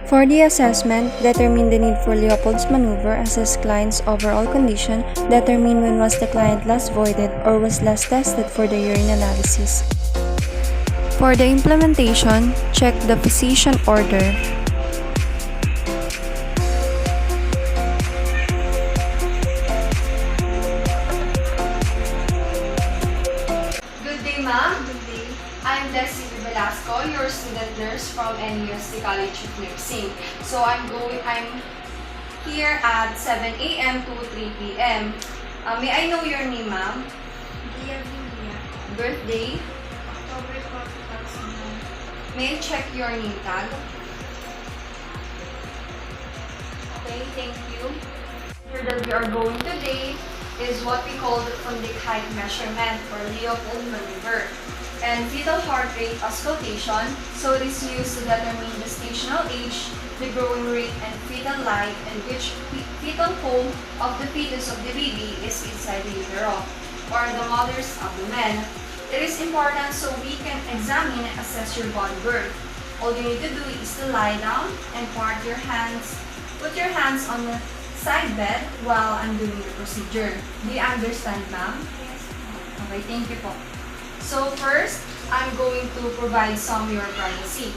For the assessment, determine the need for Leopold's maneuver, assess client's overall condition, determine when was the client last voided or was last tested for the urine analysis. For the implementation, check the physician order. Good day, ma'am. Good day. I'm Leslie Velasco, your student nurse from NUST College of Nursing. So I'm here at 7 a.m. to 3 p.m. May I know your name, ma'am? Birthday? October 4, 2009. May I check your name tag? Okay, thank you. Here that we are going today is what we call the Fundic height measurement for Leopold maneuver and fetal heart rate auscultation. So it is used to determine the stational age, the growing rate, and fetal light, and which fetal home of the fetus of the baby is inside the utero or the mother's abdomen. It is important so we can examine and assess your body birth. All you need to do is to lie down and put your hands on the side bed while I'm doing the procedure. Do you understand, ma'am? Yes, ma'am. Okay, thank you po. So first, I'm going to provide some your privacy.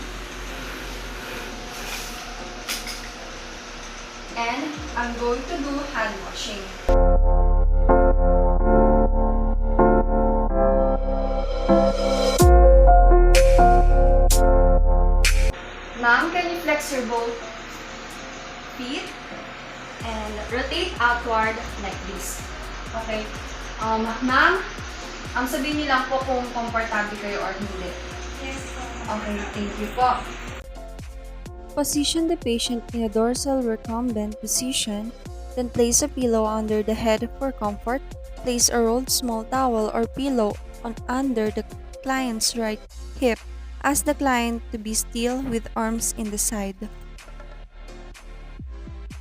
And I'm going to do hand washing. Ma'am, can you flex your both feet and rotate outward like this? Okay. Ma'am, sabihin niyo lang po kung comfortable kayo or hindi. Yes, Okay, thank you po. Position the patient in a dorsal recumbent position, then place a pillow under the head for comfort. Place a rolled small towel or pillow under the client's right hip. Ask the client to be still with arms in the side.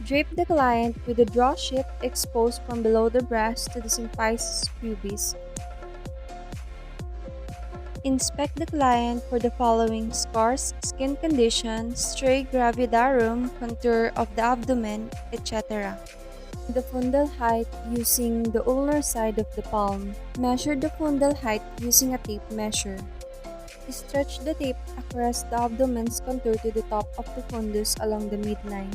Drape the client with the draw sheet exposed from below the breast to the symphysis pubis. Inspect the client for the following scars, skin condition, striae gravidarum, contour of the abdomen, etc. The fundal height using the ulnar side of the palm. Measure the fundal height using a tape measure. Stretch the tape across the abdomen's contour to the top of the fundus along the midline.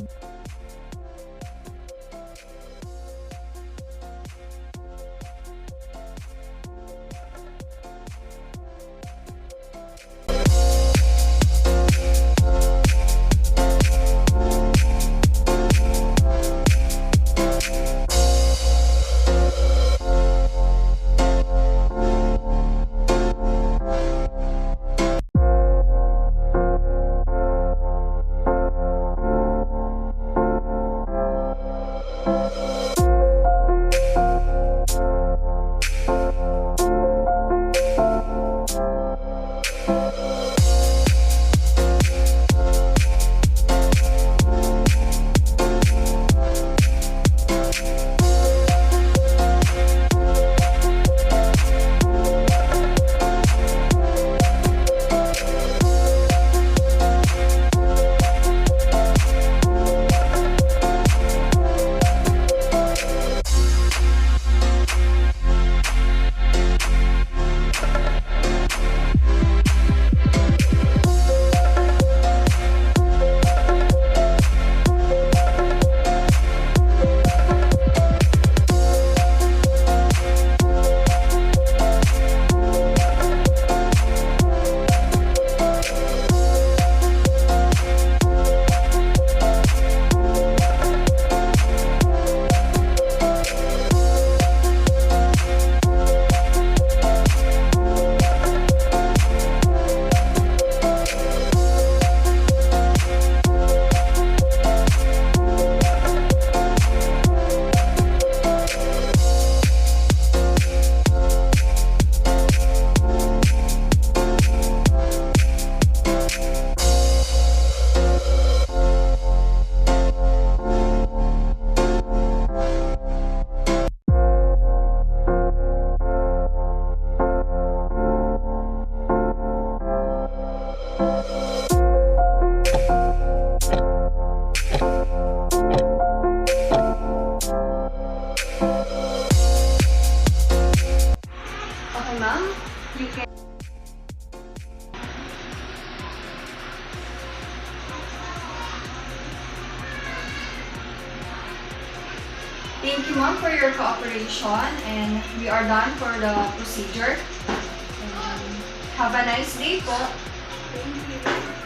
ma'am. You can. Thank you, ma'am, for your cooperation, and we are done for the procedure. And have a nice day po. Thank you.